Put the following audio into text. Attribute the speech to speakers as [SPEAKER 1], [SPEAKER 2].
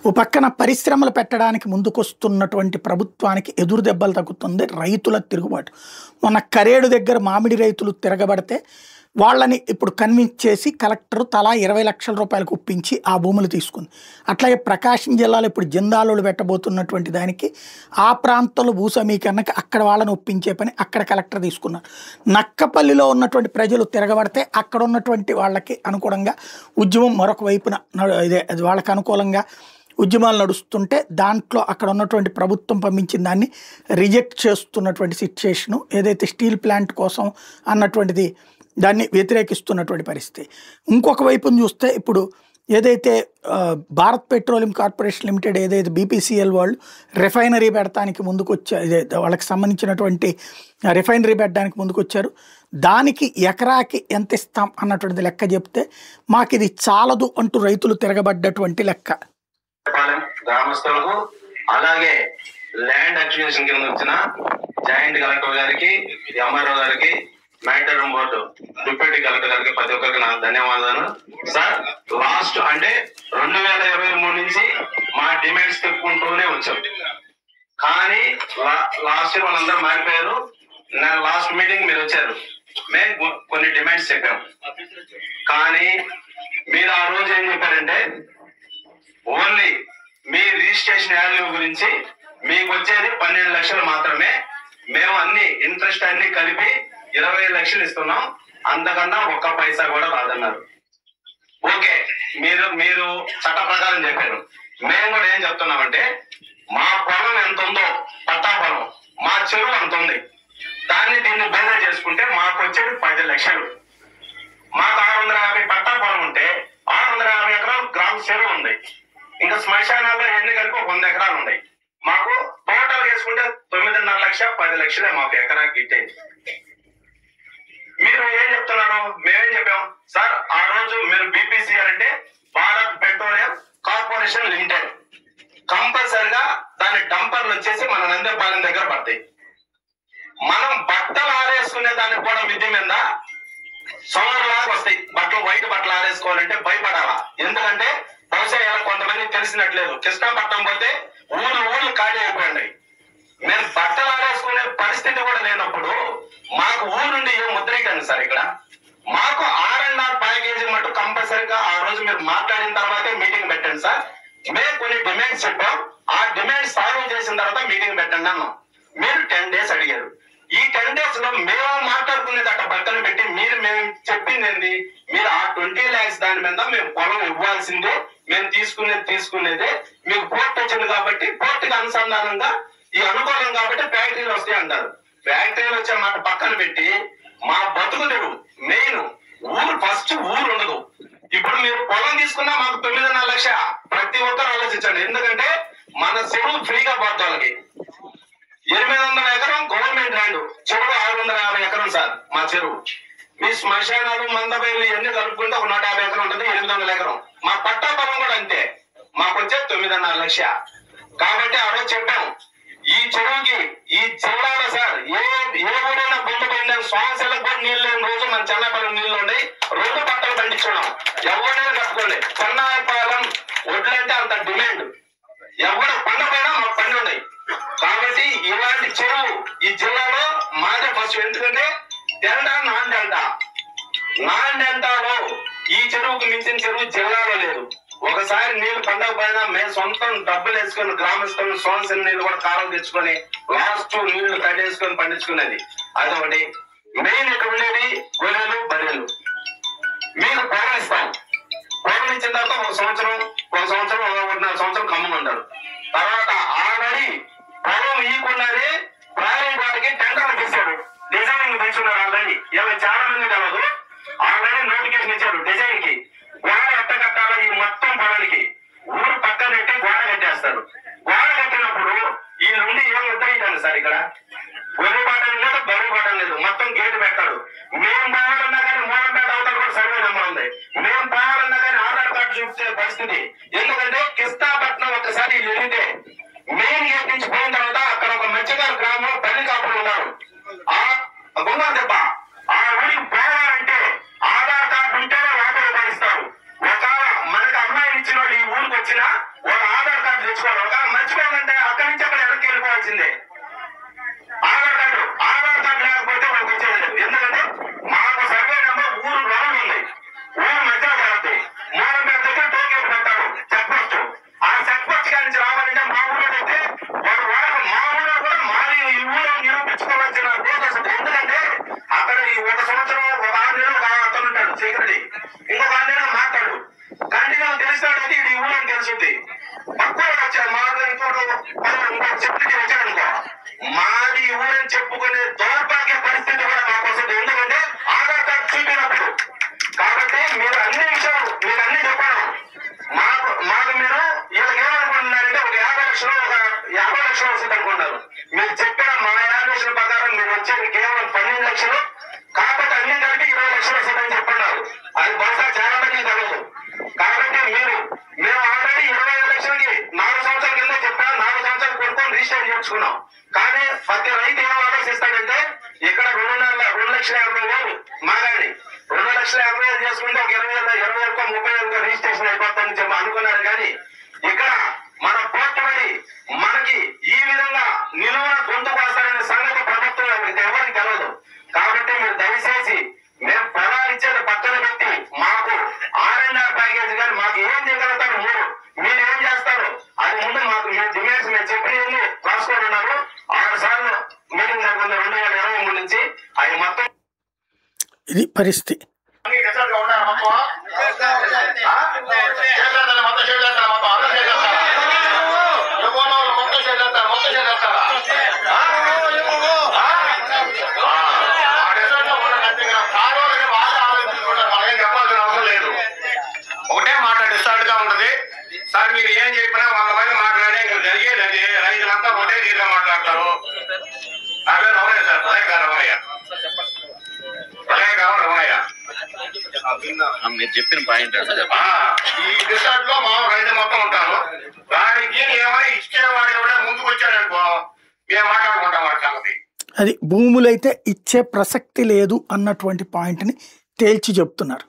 [SPEAKER 1] ఓ పక్కన పరిశ్రమలు పెట్టడానికి ముందుకొస్తున్నటువంటి ప్రభుత్వానికి ఎదురు దెబ్బలు తగ్గుతుంది రైతుల తిరుగుబాటు. మొన్న కరేడు దగ్గర మామిడి రైతులు తిరగబడితే వాళ్ళని ఇప్పుడు కన్విన్స్ చేసి కలెక్టర్ తలా 20 లక్షల రూపాయలకు ఒప్పించి ఆ భూములు తీసుకుంది. అట్లాగే ప్రకాశం జిల్లాలో ఇప్పుడు జిందాలోలు పెట్టబోతున్నటువంటి దానికి ఆ ప్రాంతంలో భూ సమీకరణకి అక్కడ వాళ్ళని ఒప్పించే పని అక్కడ కలెక్టర్ తీసుకున్నారు. నక్కపల్లిలో ఉన్నటువంటి ప్రజలు తిరగబడితే అక్కడ ఉన్నటువంటి వాళ్ళకి అనుకూలంగా ఉద్యమం మరొక వైపున ఇదే అది వాళ్ళకి అనుకూలంగా ఉద్యమాలు నడుస్తుంటే దాంట్లో అక్కడ ఉన్నటువంటి ప్రభుత్వం పంపించిన దాన్ని రిజెక్ట్ చేస్తున్నటువంటి సిచ్యుయేషను, ఏదైతే స్టీల్ ప్లాంట్ కోసం అన్నటువంటిది దాన్ని వ్యతిరేకిస్తున్నటువంటి పరిస్థితి. ఇంకొక వైపును చూస్తే ఇప్పుడు ఏదైతే భారత్ పెట్రోలియం కార్పొరేషన్ లిమిటెడ్ ఏదైతే బీపీసీఎల్ వాళ్ళు రిఫైనరీ పెడతానికి ముందుకు వచ్చారు, వాళ్ళకి సంబంధించినటువంటి రిఫైనరీ పెట్టడానికి ముందుకు వచ్చారు. దానికి ఎకరాకి ఎంత ఇస్తాం అన్నటువంటిది లెక్క చెప్తే మాకు ఇది చాలదు అంటూ రైతులు తిరగబడ్డటువంటి లెక్క.
[SPEAKER 2] గ్రామస్తులకు అలాగే ల్యాండ్ అక్విజిషన్ కింద వచ్చిన జాయింట్ కలెక్టర్ గారికి, ఎంఆర్ఓ గారికి, మ్యాటర్ బోర్డు డిప్యూటీ కలెక్టర్ గారికి ప్రతి ఒక్కరికి నాకు ధన్యవాదాలు. సార్ లాస్ట్ అంటే 2023 నుంచి మా డిమాండ్స్ చెప్పుకుంటూనే వచ్చాం, కానీ లాస్ట్ ఇయర్ వాళ్ళందరూ మారిపోయారు. లాస్ట్ మీటింగ్ మీరు వచ్చారు, మేము కొన్ని డిమాండ్స్ చెప్పాం, కానీ మీరు ఆ రోజు ఏం చెప్పారంటే ఓన్లీ మీ రిజిస్ట్రేషన్ వాల్యూ గురించి మీకు వచ్చేది 12 లక్షలు మాత్రమే, మేము అన్ని ఇంట్రెస్ట్ అన్ని కలిపి 20 లక్షలు ఇస్తున్నాం, అంతకన్నా ఒక్క పైసా కూడా రాదన్నారు. ఓకే, మీరు చట్ట ప్రకారం చెప్పారు. మేము కూడా ఏం చెప్తున్నామంటే మా పొలం ఎంత ఉందో పట్టా పొలం, మా చెరువు ఎంత ఉంది, దీన్ని బేదా చేసుకుంటే మాకు వచ్చేది 10 లక్షలు. మాకు 650 పట్టా పొలం ఉంటే 650 ఎకరాలు గ్రామ చెరువు ఉంది, ఇంకా శ్మశానాల్లో ఎన్ని కలిపి 100 ఎకరాలు ఉన్నాయి. మాకు టోటల్ వేసుకుంటే 9.5 లక్ష 10 లక్షలే మాకు ఎకరాకి గిట్టేది. మీరు ఏం చెప్తున్నారు? మేమేం చెప్పాం సార్ ఆ రోజు? మీరు బీపీసీఎల్ అంటే భారత్ పెట్రోలియం కార్పొరేషన్ లిమిటెడ్, కంపల్సరిగా దాని డంపర్లు వచ్చేసి మన నందేపాలెం దగ్గర పడతాయి. మనం బట్టలు ఆరేసుకునే దానికి కూడా మిద్ది మీద సోమరులాగా వస్తాయి బట్టలు. వైట్ బట్టలు ఆరేసుకోవాలంటే భయపడాలా, ఎందుకంటే బహుశా ఇలా కొంతమంది తెలిసినట్లేదు, కృష్ణాపట్నం పోతే ఊళ్ళు ఖాళీ అయిపోయింది. మేము బట్టలు ఆరేసుకునే పరిస్థితి కూడా లేనప్పుడు మాకు ఊరు నుండి ఏం ముద్రీకండి సార్. ఇక్కడ మాకు 6.5 ప్యాకేజీ మటు కంపల్సరీగా ఆ రోజు మీరు మాట్లాడిన తర్వాతే మీటింగ్ పెట్టండి సార్. మేము కొన్ని డిమాండ్స్ చెప్పాం, ఆ డిమాండ్స్ సాల్వ్ చేసిన తర్వాత మీటింగ్ పెట్టండి అన్నాం. మీరు 10 డేస్ అడిగారు. ఈ 10 డేస్ లో మేము మాట్లాడుకునేది అట్లా పక్కన పెట్టి మేము చెప్పింది ఏంది? మీరు ఆ 20 lakhs దాని మీద మేము పొలం ఇవ్వాల్సిందే, మేము తీసుకునేదే. మీకు పోర్ట్ వచ్చింది కాబట్టి పోర్టుకి అనుసంధానంగా ఈ అనుకూలం కాబట్టి ఫ్యాక్టరీలు వస్తాయి అంటారు. ఫ్యాక్టరీలు వచ్చే మాట పక్కన పెట్టి మా బతుకు తెరువు మెయిన్ ఊరు, ఫస్ట్ ఊరు ఉండదు. ఇప్పుడు మీరు పొలం తీసుకున్నా మాకు 9.5 లక్ష. ప్రతి ఒక్కరు ఆలోచించండి, ఎందుకంటే మన చెరువు ఫ్రీగా పోద్ది వాళ్ళకి. 800 ఎకరం గవర్నమెంట్ ల్యాండ్, చెరువు 650 ఎకరం సార్ మా చెరువు. మీ శ్మశానాలు మందబయలు ఇవన్నీ కలుపుకుంటే ఒక 150 ఎకరం ఉంటుంది, 800 ఎకరం. మా పట్టా పొలం కూడా అంతే, మాకు వచ్చే 9.5 లక్ష. కాబట్టి ఆ రోజు చెప్పాం ఈ చెరువుకి ఈ జిల్లాలో సార్ ఏ ఊరైనా బొమ్మ పడిన శ్వాసలకు కూడా నీళ్ళు లేని రోజు మన చెన్నపాలెం నీళ్ళు ఉన్నాయి. 2 పంటలు పండించుకున్నాం, ఎవరైనా కట్టుకోండి. చెన్నపాలెం వడ్లంటే అంత డిమాండ్, ఎవరు పండపోయినా మాకు పండి ఉన్నాయి. కాబట్టి ఇలాంటి చెరువు ఈ జిల్లాలో మాదే ఫస్ట్. ఎందుకంటే డెల్టా నాన్ డెల్టాలో ఈ చెరువుకు మించిన చెరువు జిల్లాలో లేదు. ఒకసారి నీళ్లు పండకపోయినా మేము సొంతం డబ్బులు వేసుకొని గ్రామస్తులు సోన్సిన నీళ్ళు కూడా కాలం తెచ్చుకొని లాస్ట్ నీళ్లు కట్టేసుకొని పండించుకునేది. అదొకటి. మెయిన్ ఇక్కడ ఉండేది గొర్రెలు బర్రెలు. మీకు పొలం ఇస్తాం, పొలం ఇచ్చిన తర్వాత ఒక సంవత్సరం 1.5 సంవత్సరం కమ్ముగా ఉంటారు. తర్వాత ఆల్రెడీ పొలం ఇవ్వకుండానే ప్రైవేట్ వాటికి టెండర్లు ఇచ్చారు, డిజైనింగ్ తీసుకున్నారు. ఆల్రెడీ ఇలా చాలా మంది తెలదు, ఆల్రెడీ నోటిఫికేషన్ ఇచ్చారు డిజైన్ కి. గోడ ఎట్ట కట్టాలో ఈ మొత్తం పొలానికి ఊరు పక్కన పెట్టి గోడ కట్టేస్తారు. గోడ కట్టినప్పుడు ఈ నుండి ఏం ఉద్దరించాలి సార్? ఇక్కడ గొర్రె పాఠం లేదు, బరువు పాఠం లేదు, మొత్తం గేటు పెట్టాడు. మేము పోవాలన్నా కానీ మోడల్పేట అవతల కూడా సర్వే నెంబర్ ఉంది. మేము పోవాలన్నా కానీ ఆధార్ కార్డు చూపించే పరిస్థితి. ఎందుకంటే కృష్ణాపట్నం ఒకసారి వెళితే మెయిన్ గేట్ నుంచి పోయిన తర్వాత అక్కడ ఒక మత్స్యకారు గ్రామం పల్లి కాపులు ఉన్నారు. ఆ గుమ్మం దెబ్బ ఆ ఊరికి పోవాలంటే ఆధార్ కార్డు ఉంటేనే లోపల పడిస్తారు. ఒక మనకు అమ్మాయి ఇచ్చిన వాళ్ళు ఈ ఊరికి వచ్చినా వాళ్ళ ఆధార్ తెచ్చుకోవాలి. కానీ మర్చిపోవాలంటే అక్కడి నుంచి అక్కడ వెనక్కి వెళ్ళిపోవాల్సిందే. ఆధార్ కార్డు లేకపోతే మనకు వచ్చేది లేదు. ఎందుకంటే మాకు సర్వే నెంబర్ ఊరు లోన్ ఉంది, ఊరు మధ్యలో జరుగుతుంది. మూడు మీద దగ్గర టోకెట్ పెట్టారు చెక్ పోస్ట్. ఆ చెక్ పోస్ట్ కాడి నుంచి రావాలంటే మా ఊళ్ళో అయితే మా ఊళ్ళో కూడా మాది ఈ ఊళ్ళో నిరూపించుకోవాల్సిన రోజు వస్తుంది. ఎందుకంటే అక్కడ ఈ ఒక సంవత్సరం ఒక 6 నెలలు ఒక అతను ఉంటాడు సెక్యూరిటీ, ఇంకొక 6 నెలలు మాట్లాడు కంటిన్యూ తెలిసినాడంటే ఇది ఈ ఊళ్ళని తెలుస్తుంది. తక్కువ వచ్చాడు మాకు ఇంకోటి సెక్యూరిటీ వచ్చాడనుకో మాది ఊరని చెప్పుకునే దౌర్భాగ్య పరిస్థితి కూడా మాకు వస్తుంది. ఎందుకంటే ఆధార్ కార్డు చూపినప్పుడు. కాబట్టి మీరు అన్ని విషయాలు మీరు అన్ని చెప్పాను. మాకు మీరు ఇలా ఏమనుకుంటున్నారంటే ఒక 50 లక్షలు ఒక 50 లక్షలు వస్తుంది అనుకుంటారు. మీరు చెప్పిన మా యానిమేషన్ ప్రకారం మీరు వచ్చేది కేవలం 12 లక్షలు. కాబట్టి అన్ని కలిపి 20 లక్షలు వస్తుందని చెప్పున్నారు. అది బహుశా చాలా మంది తెలియదు. కాబట్టి మేము ఆల్రెడీ 25 లక్షలకి 4 సంవత్సరాల కింద చెప్పాను. 4 సంవత్సరాలు కొనుక్కొని రిజిస్టర్ చేయించుకున్నాం. కానీ ప్రతి రైతు ఏం ఆలోచిస్తాడంటే ఇక్కడ 2,50,000 మాగాడి 2,50,000 చేసుకుంటే ఒక 20,000 30,000 రిజిస్ట్రేషన్ అయిపోతుందని చెప్పి అనుకున్నారు. కానీ ఇక్కడ మన పోర్టు పడి మనకి ఈ విధంగా నిలువున గొంతు కోస్తారనే సంగతి ప్రభుత్వం ఎవరికి తెలియదు. కాబట్టి మీరు దయచేసి మేము పొలాలు ఇచ్చేది పక్కన పెట్టి మాకు R&R ప్యాకేజ్ కానీ మాకు ఏం చేయగలుగుతారు మీరు ఏం చేస్తారు అది ముందు మాకు డిమాండ్స్ మేము చెప్పినవన్నీ రాసుకుంటున్నారు. 6 సార్లు మీటింగ్ జరుగుతుంది 2023 నుంచి. అవి మొత్తం
[SPEAKER 1] ఇది పరిస్థితి.
[SPEAKER 2] ఒకటే మాట డిస్టార్ట్ గా ఉంటది సార్. మీరు ఏం చెప్పినా 100 మంది మాట్లాడే ఇక్కడ జరిగేది అది. రైతులంతా ఒకటే తీరుగా మాట్లాడతారు. అదే రమణయ్య సార్, రమణయ్య
[SPEAKER 3] మీరు చెప్పిన పాయింట్
[SPEAKER 2] ఈ డిస్టార్ట్ లో మా రైతు మొత్తం ఉంటారు. దానికి ఏమైనా ఇచ్చేవాడు కూడా ముందుకు వచ్చాడనుకో మేము మాట్లాడుకుంటాం వాడి సంగతి.
[SPEAKER 1] అది భూములైతే ఇచ్చే ప్రసక్తి లేదు అన్నటువంటి పాయింట్ని తేల్చి చెప్తున్నారు.